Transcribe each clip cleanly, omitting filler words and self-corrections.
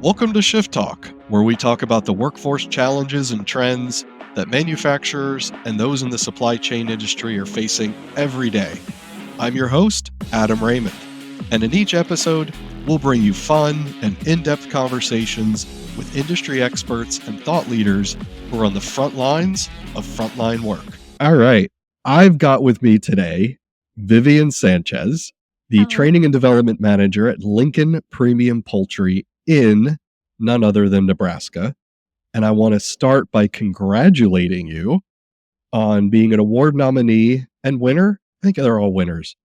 Welcome to Shift Talk, where we talk about the workforce challenges and trends that manufacturers and those in the supply chain industry are facing every day. I'm your host, Adam Raymond, and in each episode, we'll bring you fun and in-depth conversations with industry experts and thought leaders who are on the front lines of frontline work. All right, I've got with me today Vivian Sanchez, the Training and Development Manager at Lincoln Premium Poultry in none other than Nebraska. And I want to start by congratulating you on being an award nominee and winner. I think they're all winners.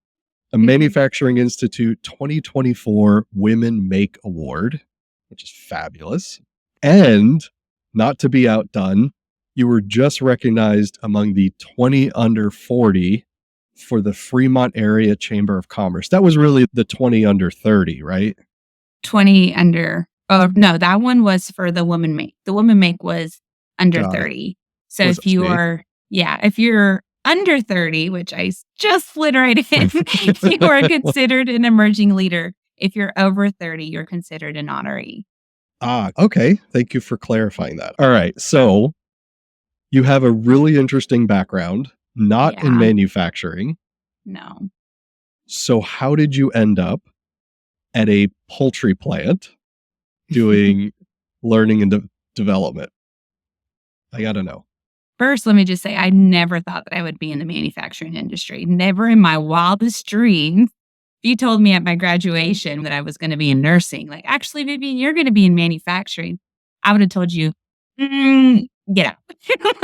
A Manufacturing Institute 2024 Women Make Award, which is fabulous. And not to be outdone, you were just recognized among the 20 under 40 for the Fremont Area Chamber of Commerce. That was really the 20 under 30, right? 20 under. Oh, no, that one was for the Woman Make. The Woman Make was under 30. So if you're under 30, which I just slid right in, you are considered an emerging leader. If you're over 30, you're considered an honoree. Okay. Thank you for clarifying that. All right. So you have a really interesting background, not in manufacturing. No. So how did you end up at a poultry plant doing learning and development? I got to know. First, let me just say, I never thought that I would be in the manufacturing industry. Never in my wildest dreams. If you told me at my graduation that I was going to be in nursing, like, actually, Vivian, you're going to be in manufacturing, I would have told you, get out.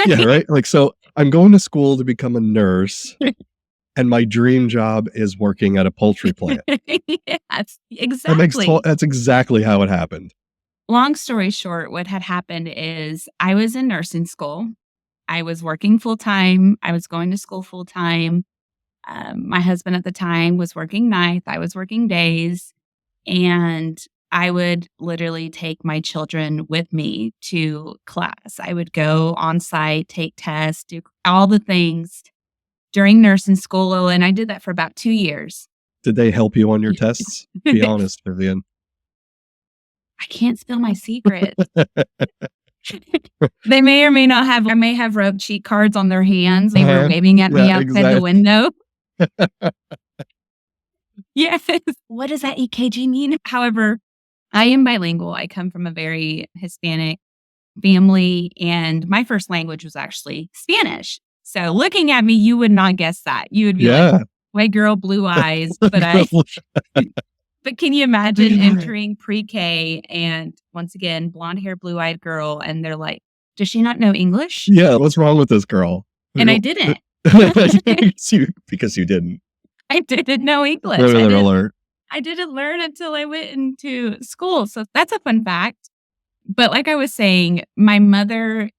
Yeah, right? Like, so I'm going to school to become a nurse. And my dream job is working at a poultry plant. Yes, exactly. That's exactly how it happened. Long story short, what had happened is I was in nursing school. I was working full-time. I was going to school full-time. My husband at the time was working nights. I was working days. And I would literally take my children with me to class. I would go on site, take tests, do all the things during nursing school, and I did that for about 2 years. Did they help you on your tests? Be honest, Vivian. I can't spill my secret. They may or may not have. I may have wrote cheat cards on their hands. They were waving at me outside the window. Yes. What does that EKG mean? However, I am bilingual. I come from a very Hispanic family, and my first language was actually Spanish. So looking at me, you would not guess that. You would be like, white girl, blue eyes. But can you imagine entering pre-K and once again, blonde hair, blue eyed girl. And they're like, does she not know English? Yeah. What's wrong with this girl? And I didn't. Because you didn't. I didn't know English. I didn't learn until I went into school. So that's a fun fact. But like I was saying, my mother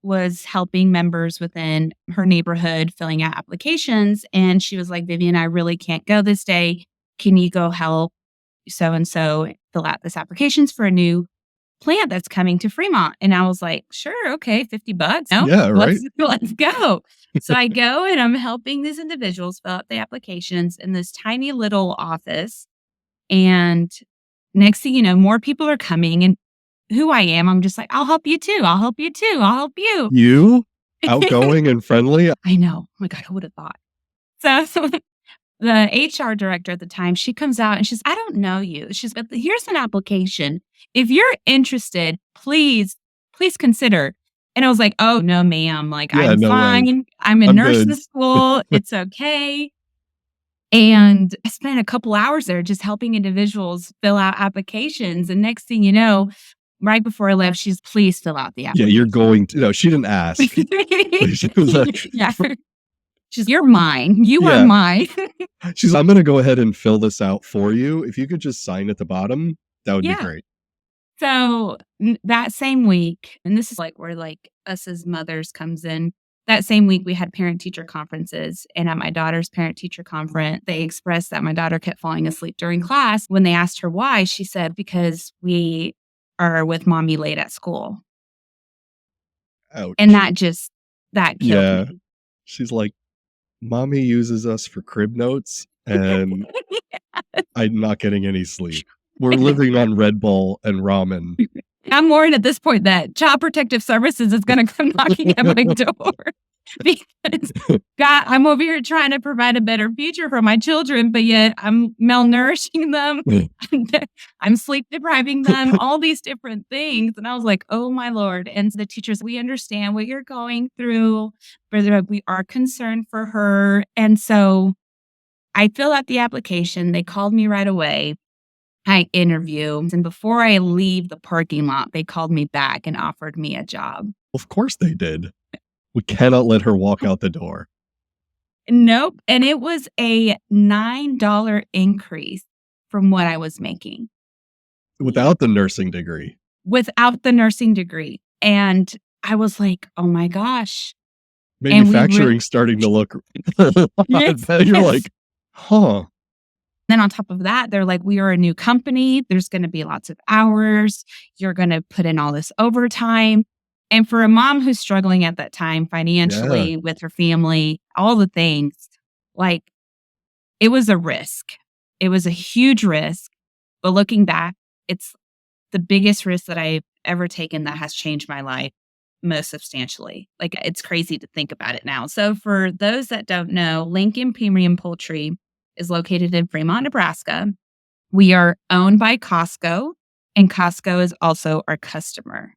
was helping members within her neighborhood filling out applications. And she was like, Vivian, I really can't go this day. Can you go help so-and-so fill out this applications for a new plant that's coming to Fremont? And I was like, sure, okay, $50. No, yeah, right. Let's go. So I go and I'm helping these individuals fill out the applications in this tiny little office. And next thing you know, more people are coming, and who I am, I'm just like, I'll help you too. I'll help you too. I'll help you. You? Outgoing and friendly? I know. Oh my God, who would have thought? So the HR director at the time, she comes out and she's, I don't know you. She's, but here's an application. If you're interested, please consider. And I was like, oh, no, ma'am. Like, I'm fine. Way. I'm in nursing school. It's okay. And I spent a couple hours there just helping individuals fill out applications. And next thing you know, right before I left, she's, please fill out the application. Yeah, you're going to. No, she didn't ask. She was like, yeah. She's, you're mine. You are mine. She's, I'm going to go ahead and fill this out for you. If you could just sign at the bottom, that would be great. So that same week, and this is like where like us as mothers comes in. That same week, we had parent-teacher conferences. And at my daughter's parent-teacher conference, they expressed that my daughter kept falling asleep during class. When they asked her why, she said, because we are with mommy late at school. Ouch. And that killed me. She's like, mommy uses us for crib notes, and I'm not getting any sleep. We're living on Red Bull and ramen. I'm worried at this point that Child Protective Services is going to come knocking at my door because God, I'm over here trying to provide a better future for my children, but yet I'm malnourishing them. I'm sleep depriving them, all these different things. And I was like, oh my Lord. And the teachers, we understand what you're going through, but we are concerned for her. And so I filled out the application. They called me right away. I interview, and before I leave the parking lot, they called me back and offered me a job. Of course they did. We cannot let her walk out the door. Nope. And it was a $9 increase from what I was making. Without the nursing degree. Without the nursing degree. And I was like, oh my gosh. Manufacturing starting to look. Yes, You're like, huh. Then on top of that, they're like, we are a new company. There's going to be lots of hours. You're going to put in all this overtime. And for a mom who's struggling at that time financially with her family, all the things, like it was a risk. It was a huge risk. But looking back, it's the biggest risk that I've ever taken that has changed my life most substantially. Like it's crazy to think about it now. So for those that don't know, Lincoln Premium Poultry is located in Fremont, Nebraska. We are owned by Costco, and Costco is also our customer.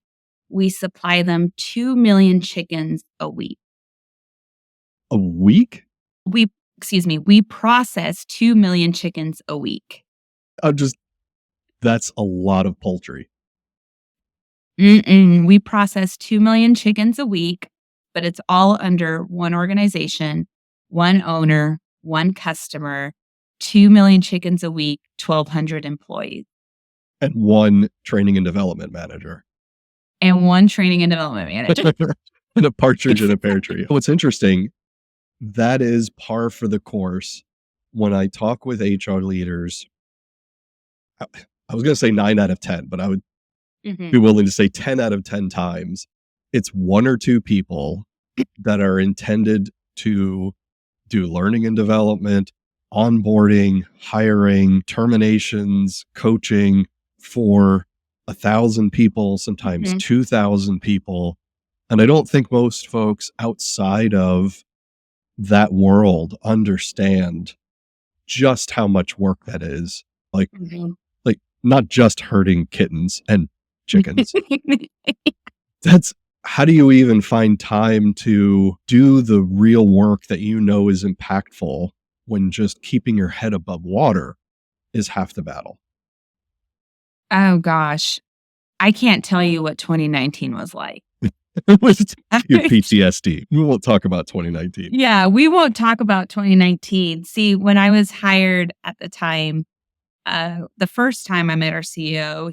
We supply them 2 million chickens a week. A week? We process 2 million chickens a week. That's a lot of poultry. We process 2 million chickens a week, but it's all under one organization, one owner, one customer, 2 million chickens a week, 1,200 employees. And one training and development manager. And one training and development manager. And a partridge in a pear tree. What's interesting, that is par for the course. When I talk with HR leaders, I was going to say 9 out of 10, but I would be willing to say 10 out of 10 times. It's one or two people that are intended to do learning and development, onboarding, hiring, terminations, coaching for 1,000 people, sometimes 2,000 people. And I don't think most folks outside of that world understand just how much work that is. Like not just herding kittens and chickens. That's how do you even find time to do the real work that you know is impactful when just keeping your head above water is half the battle? Oh gosh. I can't tell you what 2019 was like. Your PTSD. We won't talk about 2019. Yeah, we won't talk about 2019. See, when I was hired at the time, the first time I met our CEO,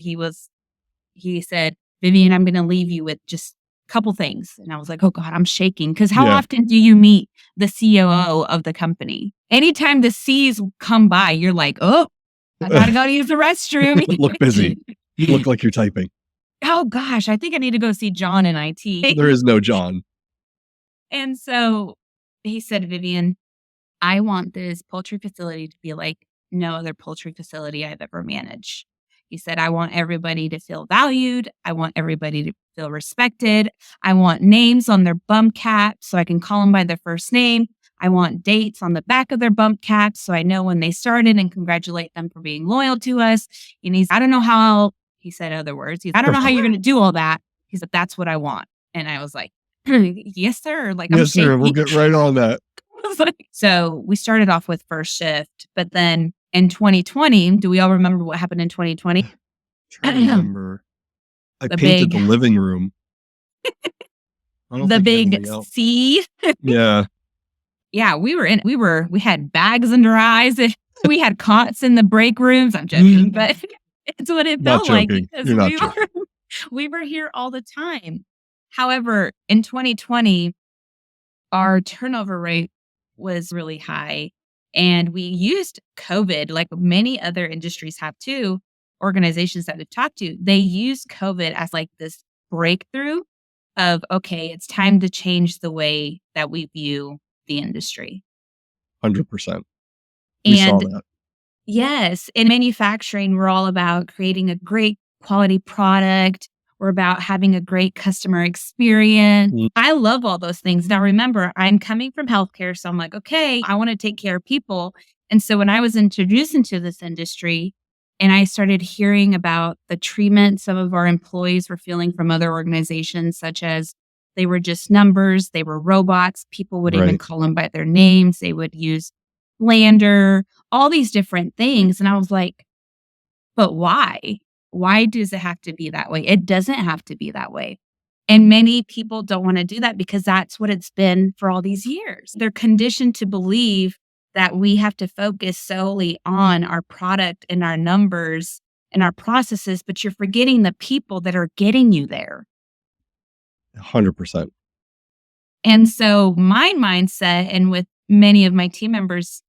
he said, Vivian, I'm going to leave you with just a couple things. And I was like, oh God, I'm shaking. Because how often do you meet the COO of the company? Anytime the C's come by, you're like, oh, I got to go to use the restroom. Look busy. You look like you're typing. Oh gosh, I think I need to go see John in IT. There is no John. And so he said, Vivian, I want this poultry facility to be like no other poultry facility I've ever managed. He said, I want everybody to feel valued. I want everybody to feel respected. I want names on their bump caps so I can call them by their first name. I want dates on the back of their bump caps so I know when they started and congratulate them for being loyal to us. And I don't know how, he said other words. I don't know how you're going to do all that. He said, that's what I want. And I was like, yes, sir. Like, yes, sir. We'll get right on that. So we started off with first shift, but then in 2020, do we all remember what happened in 2020? I remember. I painted the living room. The big C. Yeah. Yeah, we had bags under our eyes. We had cots in the break rooms. I'm joking, but it's what it felt like because we were here all the time. However, in 2020, our turnover rate was really high. And we used COVID, like many other industries have too, organizations that we've talked to, they use COVID as like this breakthrough of, okay, it's time to change the way that we view the industry. 100%. We saw that. Yes. In manufacturing, we're all about creating a great quality product. We're about having a great customer experience. Mm. I love all those things. Now, remember, I'm coming from healthcare. So I'm like, okay, I want to take care of people. And so when I was introduced into this industry and I started hearing about the treatment some of our employees were feeling from other organizations, such as they were just numbers, they were robots, people would even Right. call them by their names, they would use slander, all these different things. And I was like, but why? Why does it have to be that way? It doesn't have to be that way. And many people don't want to do that because that's what it's been for all these years. They're conditioned to believe that we have to focus solely on our product and our numbers and our processes, but you're forgetting the people that are getting you there. 100%. And so my mindset, and with many of my team members,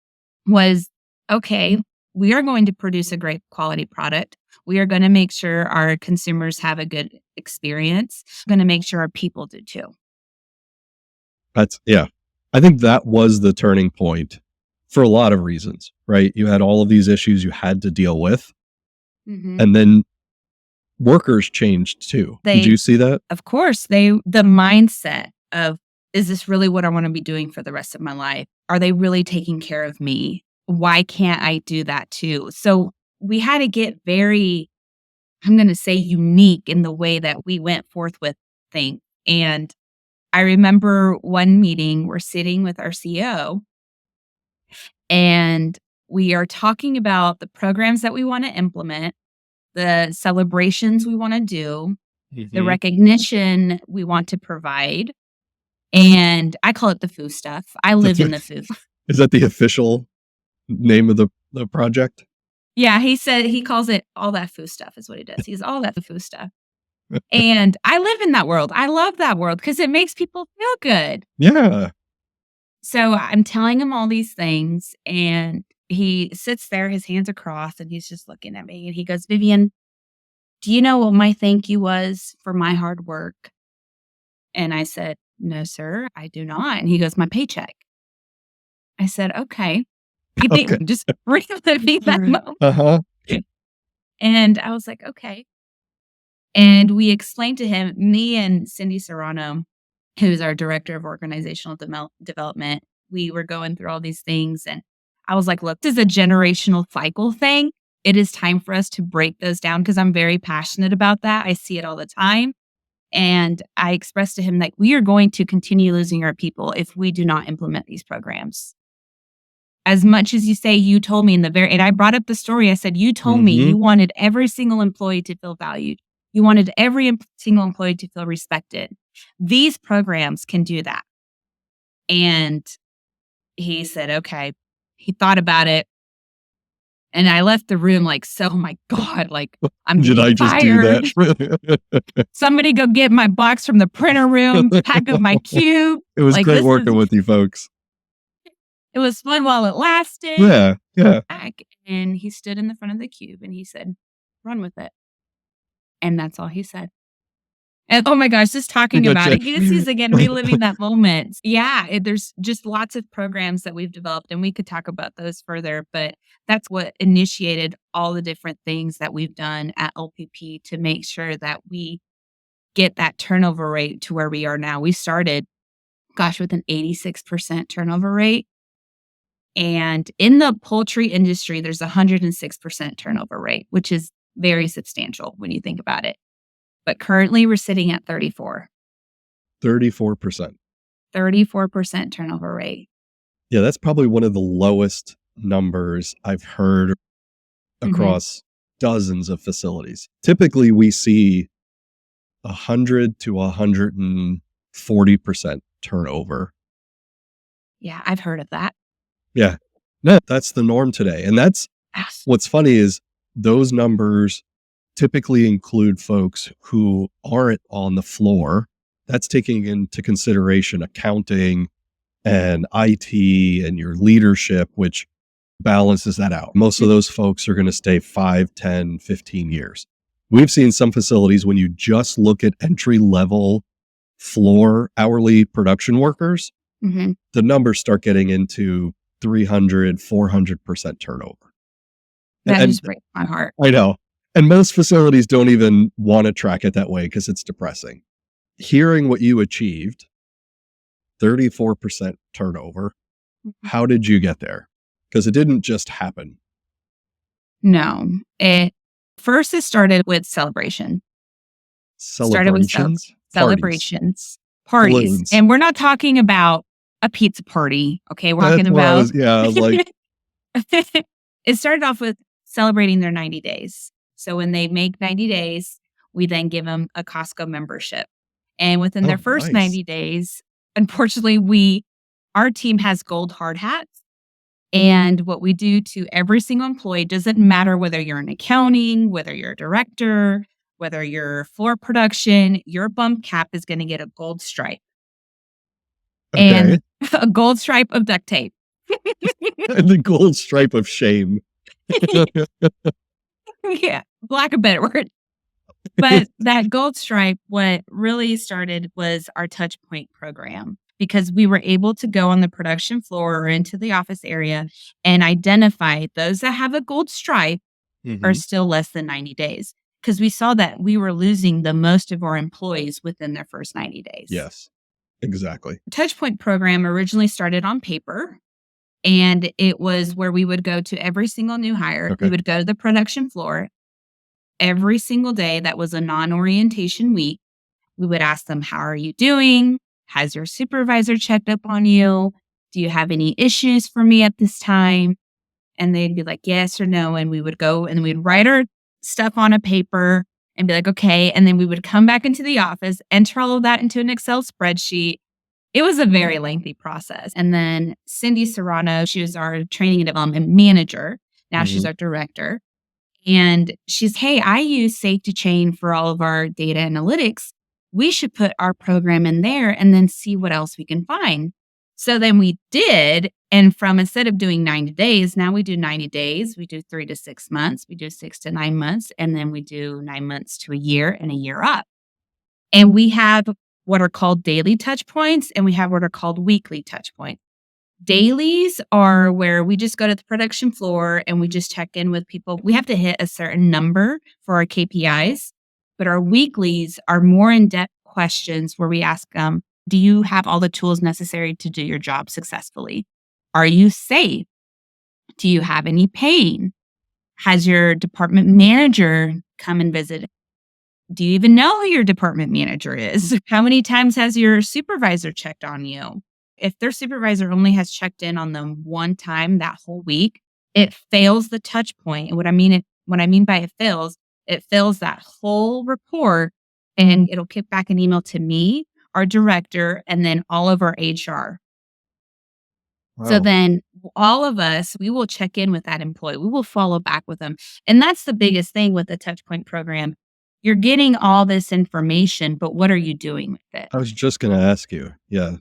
was okay, we are going to produce a great quality product. We are going to make sure our consumers have a good experience. We're going to make sure our people do too. Yeah. I think that was the turning point for a lot of reasons, right? You had all of these issues you had to deal with, Mhm. and then workers changed too. Did They, you see that? of course, the mindset of, is this really what I want to be doing for the rest of my life? Are they really taking care of me? Why can't I do that too? So we had to get very, I'm going to say, unique in the way that we went forth with things. And I remember one meeting, we're sitting with our CEO and we are talking about the programs that we want to implement, the celebrations we want to do, the Mhm. recognition we want to provide. And I call it the foo stuff. I live in the foo. Is that the official name of the project? Yeah, he said he calls it all that foo stuff is what he does. He's all that foo stuff. And I live in that world. I love that world because it makes people feel good. Yeah. So I'm telling him all these things, and he sits there, his hands are crossed, and he's just looking at me. And he goes, Vivian, do you know what my thank you was for my hard work? And I said, no, sir, I do not. And he goes, my paycheck. I said, okay. You Okay. think just reliving that moment. Uh-huh. And I was like, okay. And we explained to him, me and Cindy Serrano, who's our director of organizational development, we were going through all these things. And I was like, look, this is a generational cycle thing. It is time for us to break those down because I'm very passionate about that. I see it all the time. And I expressed to him that we are going to continue losing our people if we do not implement these programs. As much as you say, you told me in the very, and I brought up the story. I said, you told me Mhm. you wanted every single employee to feel valued. You wanted every single employee to feel respected. These programs can do that. And he said, okay. He thought about it. And I left the room like, so, oh my God, like I'm Did getting I just do fired. that? Somebody go get my box from the printer room, pack up my cube. It was Like great this working is, with you folks. it was fun while it lasted. Yeah, yeah. Back, and he stood in the front of the cube and he said, run with it. And that's all he said. And oh my gosh, just talking about it, you see again, reliving that moment. Yeah, there's just lots of programs that we've developed, and we could talk about those further, but that's what initiated all the different things that we've done at LPP to make sure that we get that turnover rate to where we are now. We started, gosh, with an 86% turnover rate. And in the poultry industry, there's a 106% turnover rate, which is very substantial when you think about it. But currently we're sitting at 34%. 34% turnover rate. Yeah, that's probably one of the lowest numbers I've heard Mhm. across dozens of facilities. Typically, we see 100 to 140% turnover. Yeah, I've heard of that. Yeah. No, that's the norm today. And that's Yes. what's funny is those numbers typically include folks who aren't on the floor. That's taking into consideration accounting and IT and your leadership, which balances that out. Most of those folks are going to stay 5, 10, 15 years. We've seen some facilities when you just look at entry level floor hourly production workers, Mhm. the numbers start getting into 300, 400% turnover. That And just breaks my heart. I know. And most facilities don't even want to track it that way because it's depressing. Hearing what you achieved, 34% turnover, how did you get there? Because it didn't just happen. No, it started with celebration. Celebrations? Celebrations, parties. Balloons. And we're not talking about a pizza party. Okay. We're That's talking what about, I was like, it started off with celebrating their 90 days. So when they make 90 days, we then give them a Costco membership. And within their first nice. 90 days, unfortunately, our team has gold hard hats. And what we do to every single employee, doesn't matter whether you're in accounting, whether you're a director, whether you're floor production, your bump cap is going to get a gold stripe. Okay. And a gold stripe of duct tape. And the gold stripe of shame. Yeah, lack of better word. But that gold stripe, what really started was our touch point program, because we were able to go on the production floor or into the office area and identify those that have a gold stripe are still less than 90 days. Because we saw that we were losing the most of our employees within their first 90 days. Yes, exactly. Touchpoint program originally started on paper, and it was where we would go to every single new hire. Okay. We would go to the production floor every single day. That was a non-orientation week. We would ask them, how are you doing? Has your supervisor checked up on you? Do you have any issues for me at this time? And they'd be like, yes or no. And we would go and we'd write our stuff on a paper and be like, okay. And then we would come back into the office, enter all of that into an Excel spreadsheet. It was a very lengthy process. And then Cindy Serrano, she was our training and development manager. Now she's our director. And she's, hey, I use Safety Chain for all of our data analytics. We should put our program in there and then see what else we can find. So then we did. And from instead of doing 90 days, now we do 90 days. We do 3 to 6 months. We do 6 to 9 months. And then we do 9 months to a year and a year up. And we have what are called daily touch points, and we have what are called weekly touch points. Dailies are where we just go to the production floor and we just check in with people. We have to hit a certain number for our KPIs, but our weeklies are more in-depth questions where we ask them, do you have all the tools necessary to do your job successfully? Are you safe? Do you have any pain? Has your department manager come and visit? Do you even know who your department manager is? How many times has your supervisor checked on you? If their supervisor only has checked in on them one time that whole week, it fails the touch point. And what I mean by it fails that whole report, and it'll kick back an email to me, our director, and then all of our HR. Wow. So then all of us, we will check in with that employee. We will follow back with them. And that's the biggest thing with the Touchpoint program. You're getting all this information, but what are you doing with it? I was just going to ask you. Yeah.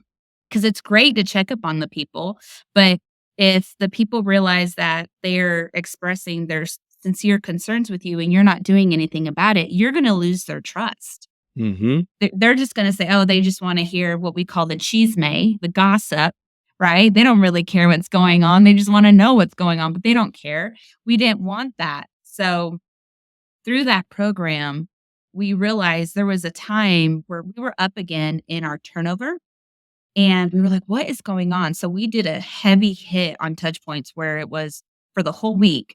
Because it's great to check up on the people, but if the people realize that they're expressing their sincere concerns with you and you're not doing anything about it, you're going to lose their trust. They're just going to say, oh, they just want to hear what we call the chisme, the gossip, right? They don't really care what's going on. They just want to know what's going on, but they don't care. We didn't want that. So through that program, we realized there was a time where we were up again in our turnover. And we were like, what is going on? So we did a heavy hit on touch points where it was for the whole week,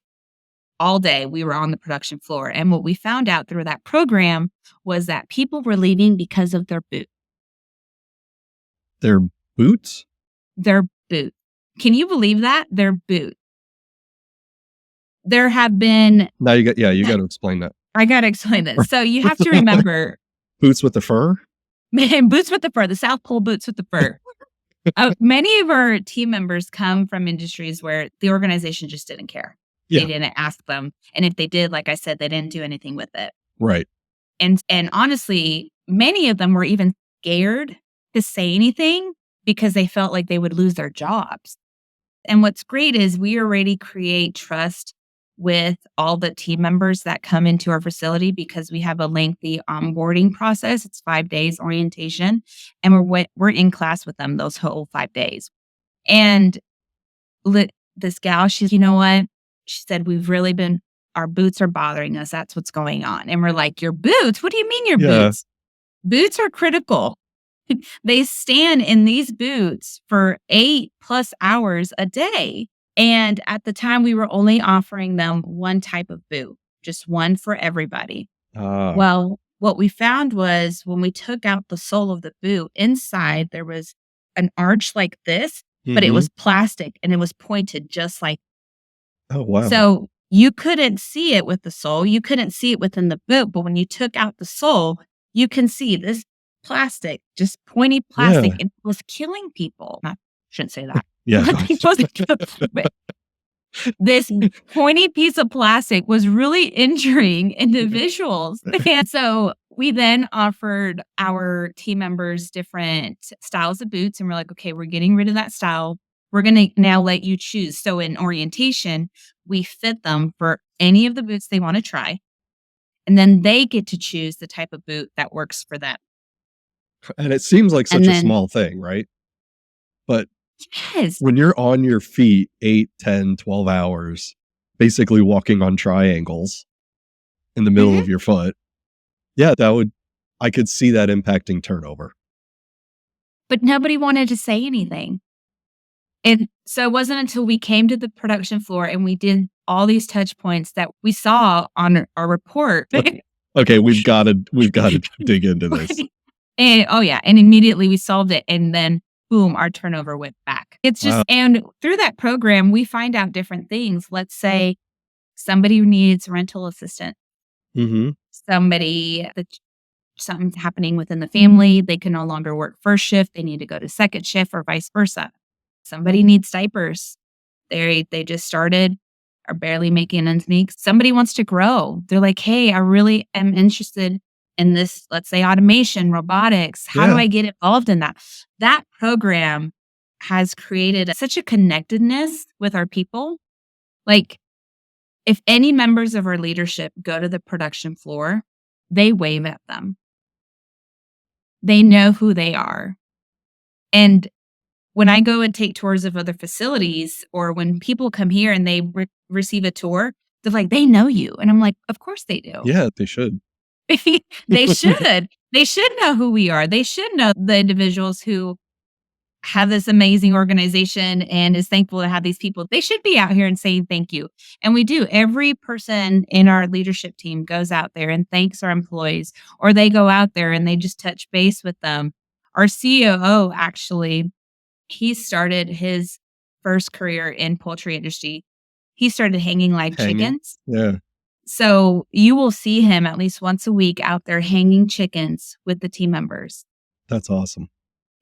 all day, we were on the production floor. And what we found out through that program was that people were leaving because of their boot. Their boots? Their boot. Can you believe that? Their boot. There have been... Now you got to explain that. I got to explain this. So you have to remember... Boots with the fur? Man, boots with the fur, the South Pole boots with the fur. Many of our team members come from industries where the organization just didn't care. Yeah. They didn't ask them. And if they did, like I said, they didn't do anything with it. Right. And honestly, many of them were even scared to say anything because they felt like they would lose their jobs. And what's great is we already create trust with all the team members that come into our facility because we have a lengthy onboarding process. It's 5 days orientation, and we're in class with them those whole 5 days. And this gal, she's, you know what? She said, we've really been our boots are bothering us. That's what's going on. And we're like, your boots? What do you mean your Yeah. boots? Boots are critical. They stand in these boots for 8+ hours a day. And at the time, we were only offering them one type of boot, just one for everybody. Ah. Well, what we found was when we took out the sole of the boot, inside there was an arch like this, but it Mhm. was plastic and it was pointed just like Oh, wow. so. You couldn't see it with the sole. You couldn't see it within the boot, but when you took out the sole, you can see this plastic, just pointy plastic, Yeah. and it was killing people. I shouldn't say that. Yeah. It wasn't but this pointy piece of plastic was really injuring individuals. And so we then offered our team members different styles of boots, and we're like, okay, we're getting rid of that style. We're going to now let you choose. So in orientation, we fit them for any of the boots they want to try. And then they get to choose the type of boot that works for them. And it seems like And such a then, small thing, right? But yes. when you're on your feet 8, 10, 12 hours, basically walking on triangles in the middle Mhm. of your foot, yeah, I could see that impacting turnover. But nobody wanted to say anything. And so it wasn't until we came to the production floor and we did all these touch points that we saw on our report. Okay, we've gotta dig into this. And oh yeah, and immediately we solved it, and then boom, our turnover went back. It's Wow. just and through that program, we find out different things. Let's say somebody needs rental assistance, Mhm. somebody that something's happening within the family, they can no longer work first shift, they need to go to second shift or vice versa. Somebody needs diapers. They just started, are barely making ends meet. Somebody wants to grow. They're like, "Hey, I really am interested in this, let's say automation, robotics. How do Yeah. I get involved in that?" That program has created such a connectedness with our people. Like, if any members of our leadership go to the production floor, they wave at them. They know who they are. And when I go and take tours of other facilities or when people come here and they receive a tour, they're like, "They know you." And I'm like, "Of course they do." Yeah, they should. They should. They should know who we are. They should know the individuals who have this amazing organization and is thankful to have these people. They should be out here and saying thank you. And we do. Every person in our leadership team goes out there and thanks our employees, or they go out there and they just touch base with them. Our COO actually, he started his first career in poultry industry. He started hanging live Hanging. chickens. Yeah, So you will see him at least once a week out there hanging chickens with the team members. that's awesome.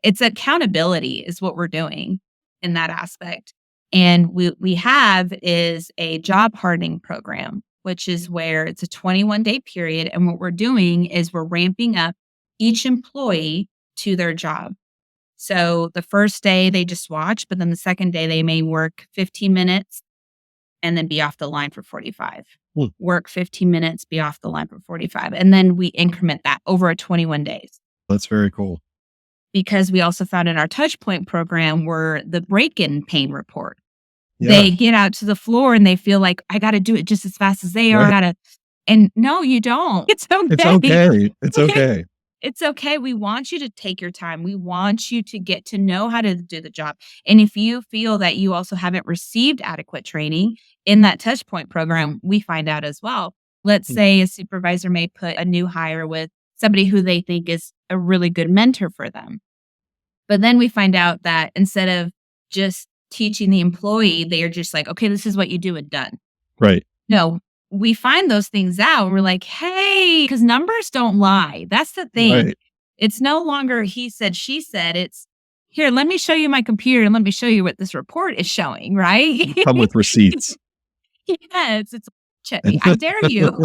It's accountability is what we're doing in that aspect. And we have is a job hardening program, which is where it's a 21-day period. And what we're doing is we're ramping up each employee to their job. So the first day they just watch, but then the second day they may work 15 minutes and then be off the line for 45. Hmm. Work 15 minutes, be off the line for 45. And then we increment that over 21 days. That's very cool. Because we also found in our touch point program were the break-in pain report. Yeah. They get out to the floor and they feel like, I got to do it just as fast as they are. Right. And no, you don't. It's okay. It's okay. It's okay. It's okay. We want you to take your time. We want you to get to know how to do the job. And if you feel that you also haven't received adequate training in that touch point program, we find out as well. Let's say a supervisor may put a new hire with somebody who they think is a really good mentor for them. But then we find out that instead of just teaching the employee, they are just like, okay, this is what you do and done. Right. No, we find those things out. And we're like, hey, because numbers don't lie. That's the thing. Right. It's no longer he said, she said. It's here, let me show you my computer and let me show you what this report is showing, right? Come with receipts. Yes, it's check me. I dare you.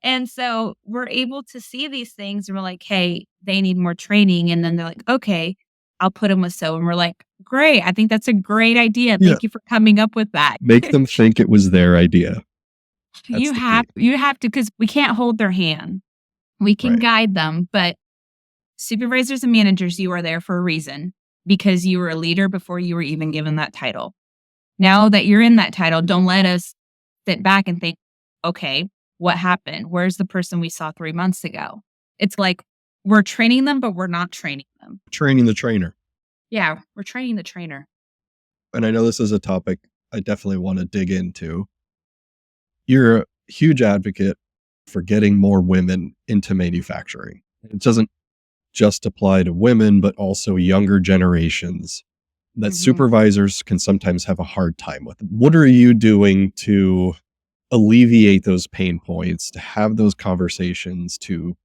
And so we're able to see these things and we're like, hey, they need more training. And then they're like, okay, I'll put them with so. And we're like, great. I think that's a great idea. Yeah. Thank you for coming up with that. Make them think it was their idea. That's You the have key. to, because we can't hold their hand. We can Right. guide them, but supervisors and managers, you are there for a reason because you were a leader before you were even given that title. Now that you're in that title, don't let us sit back and think, okay, what happened? Where's the person we saw 3 months ago? It's like we're training them, but we're not training them. Training the trainer. Yeah, we're training the trainer. And I know this is a topic I definitely want to dig into. You're a huge advocate for getting more women into manufacturing. It doesn't just apply to women, but also younger generations that supervisors can sometimes have a hard time with. What are you doing to alleviate those pain points, to have those conversations, to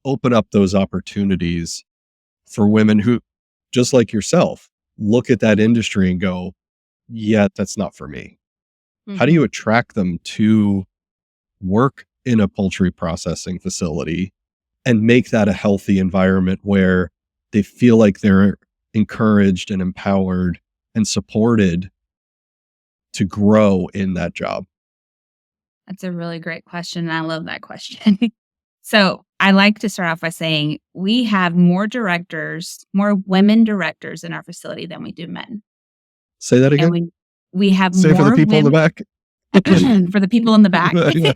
open up those opportunities for women who, just like yourself, look at that industry and go, yeah, that's not for me? How do you attract them to work in a poultry processing facility and make that a healthy environment where they feel like they're encouraged and empowered and supported to grow in that job? That's a really great question, and I love that question. So I like to start off by saying we have more women directors in our facility than we do men. Say that again. And we have Say more for the people in the back. for the people in the back. Yeah.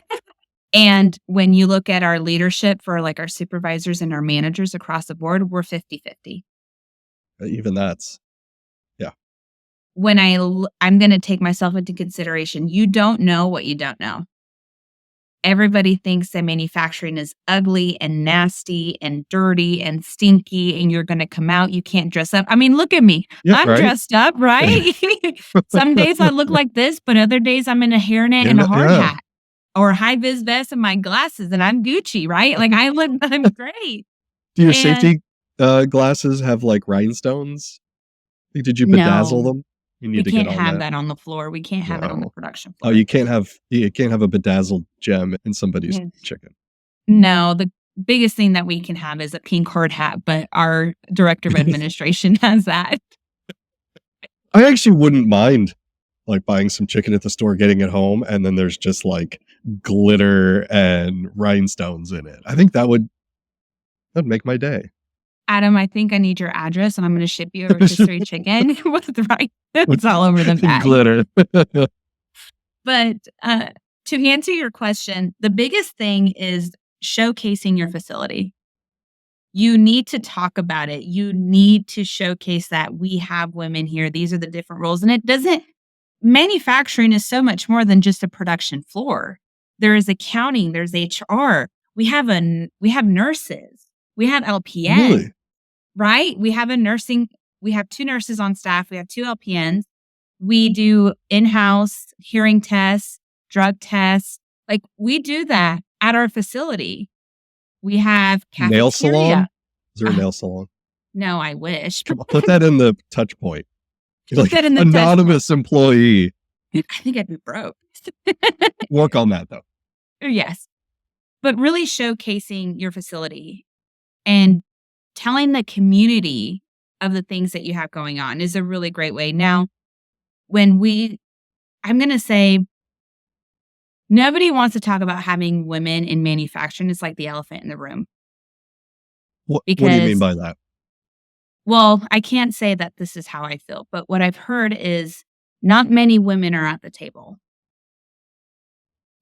And when you look at our leadership for like our supervisors and our managers across the board, we're 50-50. Even that's, yeah. When I'm going to take myself into consideration, you don't know what you don't know. Everybody thinks that manufacturing is ugly and nasty and dirty and stinky, and you're going to come out. You can't dress up. I mean, look at me. Yeah, I'm right? dressed up, right? Some days I look like this, but other days I'm in a hairnet and a hard hat or a high vis vest and my glasses, and I'm Gucci, right? Like I'm great. Do your safety glasses have like rhinestones? Did you bedazzle No, them? You need we to can't get on have that. that on the floor. We can't have it on the No. production Oh, floor. you can't have a bedazzled gem in somebody's Yes. chicken. No, the biggest thing that we can have is a pink hard hat, but our director of administration has that. I actually wouldn't mind like buying some chicken at the store, getting it home, and then there's just like glitter and rhinestones in it. I think that'd make my day. Adam, I think I need your address, and I'm going to ship you a rotisserie chicken with rhinestones all over the bag. Glitter. But to answer your question, the biggest thing is showcasing your facility. You need to talk about it. You need to showcase that we have women here. These are the different roles. And manufacturing is so much more than just a production floor. There is accounting, there's HR. We have nurses. We have LPNs. Really? Right? We have 2 nurses on staff. We have 2 LPNs. We do in-house hearing tests, drug tests. Like we do that at our facility. We have cafeteria. Nail salon? Is there a nail salon? No, I wish. Come on, put that in the touch point. Put that in the anonymous employee. I think I'd be broke. Work on that though. Yes. But really showcasing your facility and telling the community of the things that you have going on is a really great way. Now, I'm going to say, nobody wants to talk about having women in manufacturing. It's like the elephant in the room. What do you mean by that? Well, I can't say that this is how I feel, but what I've heard is not many women are at the table.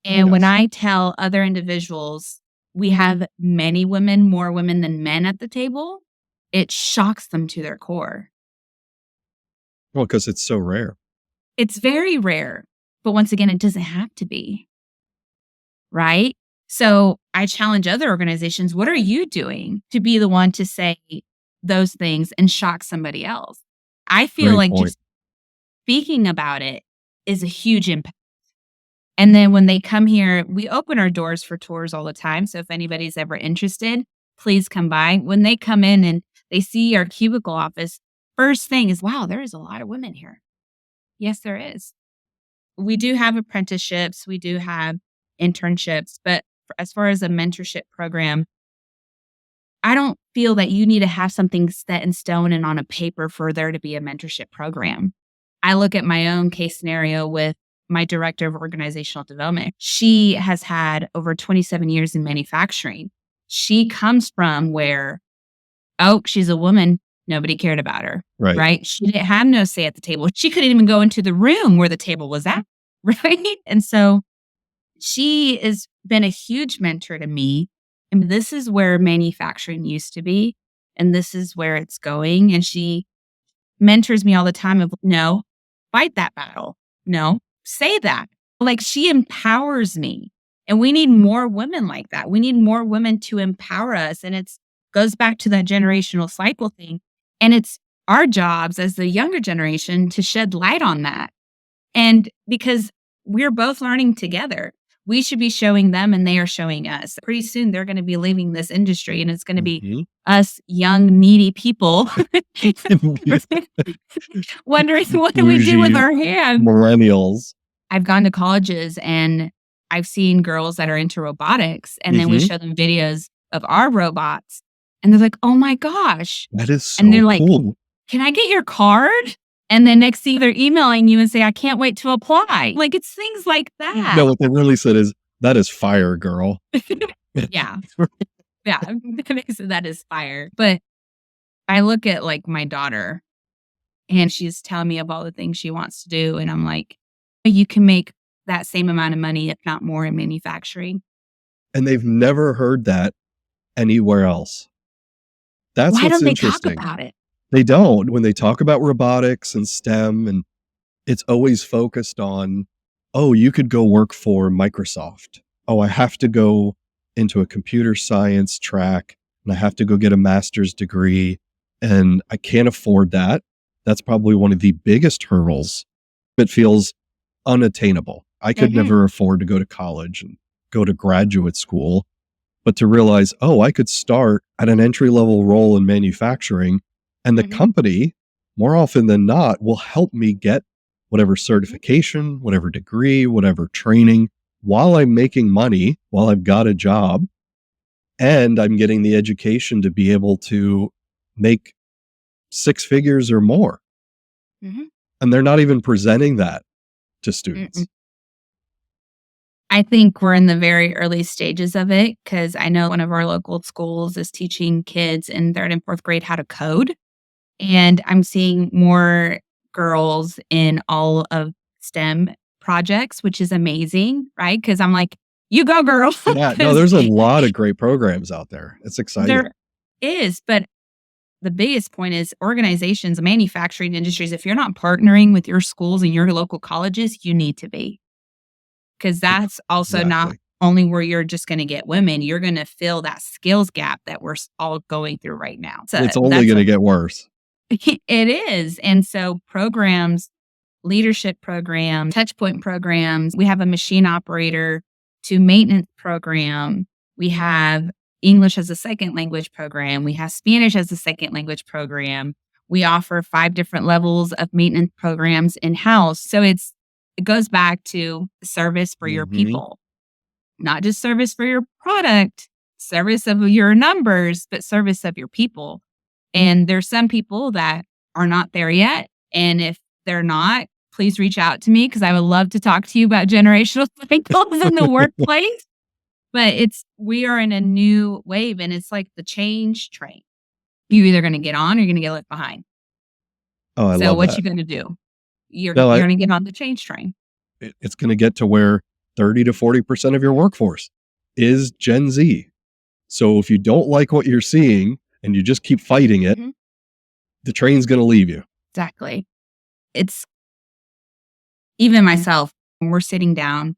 And when I tell other individuals we have more women than men at the table, it shocks them to their core. Well, because it's so rare. It's very rare. But once again, it doesn't have to be. Right? So I challenge other organizations, what are you doing to be the one to say those things and shock somebody else? I feel like just speaking about it is a huge impact. And then when they come here, we open our doors for tours all the time. So if anybody's ever interested, please come by. When they come in and they see our cubicle office, first thing is, wow, there is a lot of women here. Yes, there is. We do have apprenticeships. We do have internships. But as far as a mentorship program, I don't feel that you need to have something set in stone and on a paper for there to be a mentorship program. I look at my own case scenario with my director of organizational development. She has had over 27 years in manufacturing. She comes from where, she's a woman. Nobody cared about her. Right? She didn't have no say at the table. She couldn't even go into the room where the table was at. Right? And so She has been a huge mentor to me. And this is where manufacturing used to be. And this is where it's going. And she mentors me all the time of no, fight that battle. No, say that. Like she empowers me. And we need more women like that. We need more women to empower us. And it's goes back to that generational cycle thing. And it's our jobs as the younger generation to shed light on that. And because we're both learning together, we should be showing them and they are showing us. Pretty soon they're going to be leaving this industry and it's going to be Mhm. us young, needy people wondering what do we do with Bougie our hands. millennials. I've gone to colleges and I've seen girls that are into robotics and then we Mhm. show them videos of our robots and they're like, oh my gosh. That is And they're so like, cool. can I get your card? And then next thing they're emailing you and say, I can't wait to apply. Like it's things like that. No, what they really said is, that is fire, girl. Yeah. Yeah. That is fire. But I look at like my daughter and she's telling me of all the things she wants to do. And I'm like, you can make that same amount of money, if not more, in manufacturing. And they've never heard that anywhere else. That's Why what's don't they talk interesting. about it? They don't. When they talk about robotics and STEM, and it's always focused on, oh, you could go work for Microsoft. Oh, I have to go into a computer science track and I have to go get a master's degree and I can't afford that. That's probably one of the biggest hurdles. It feels unattainable. I could Mhm. never afford to go to college and go to graduate school, but to realize, oh, I could start at an entry level role in manufacturing and the Mhm. company, more often than not, will help me get whatever certification, whatever degree, whatever training while I'm making money, while I've got a job, and I'm getting the education to be able to make 6 figures or more. Mhm. And they're not even presenting that to students. Mm-mm. I think we're in the very early stages of it because I know one of our local schools is teaching kids in third and fourth grade how to code. And I'm seeing more girls in all of STEM projects, which is amazing, right? Because I'm like, you go, girl. Yeah, no, 'Cause there's a lot of great programs out there. It's exciting. there is. But the biggest point is organizations, manufacturing industries, if you're not partnering with your schools and your local colleges, you need to be. Because that's also not Exactly. only where you're just going to get women, you're going to fill that skills gap that we're all going through right now. So It's only that's going a to get worse. it is. And so programs, leadership programs, touch point programs, we have a machine operator to maintenance program. We have English as a second language program. We have Spanish as a second language program. We offer 5 different levels of maintenance programs in-house. So it goes back to service for your Mhm. people, not just service for your product, service of your numbers, but service of your people. And there's some people that are not there yet. And if they're not, please reach out to me because I would love to talk to you about generational cycles in the workplace. But we are in a new wave and it's like the change train. You're either going to get on or you're going to get left behind. Oh, I So love what that. you going to do? You're No, you're going to get on the change train. it's going to get to where 30 to 40% of your workforce is Gen Z. So if you don't like what you're seeing and you just keep fighting it, Mhm. the train's going to leave you. Exactly. It's even myself, when we're sitting down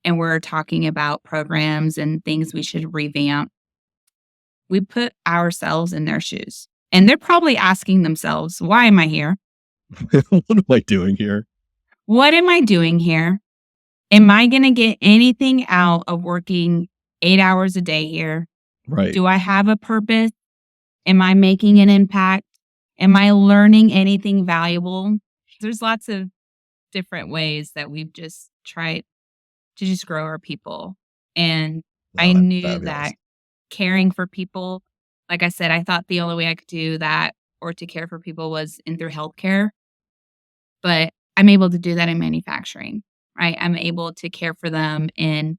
and we're talking about programs and things we should revamp, we put ourselves in their shoes. And they're probably asking themselves, why am I here? What am I doing here? What am I doing here? Am I going to get anything out of working 8 hours a day here? Right. Do I have a purpose? Am I making an impact? Am I learning anything valuable? There's lots of different ways that we've just tried to just grow our people. And Oh, I that's knew fabulous. that caring for people, like I said, I thought the only way I could do that or to care for people was in through healthcare, but I'm able to do that in manufacturing, right? I'm able to care for them and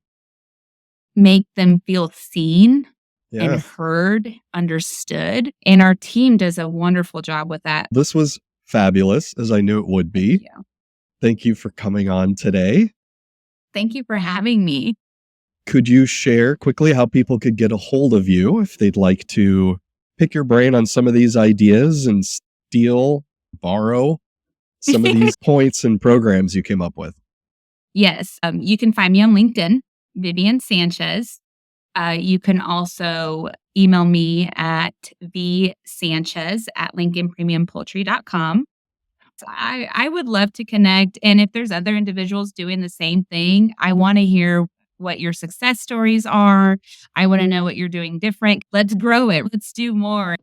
make them feel seen and Yeah. heard, understood. And our team does a wonderful job with that. This was fabulous, as I knew it would be. Yeah. Thank you for coming on today. Thank you for having me. Could you share quickly how people could get a hold of you if they'd like to pick your brain on some of these ideas and borrow some of these points and programs you came up with? Yes, you can find me on LinkedIn, Vivian Sanchez. You can also email me at vsanchez@lincolnpremiumpoultry.com. So I would love to connect. And if there's other individuals doing the same thing, I want to hear what your success stories are. I want to know what you're doing different. Let's grow it. Let's do more.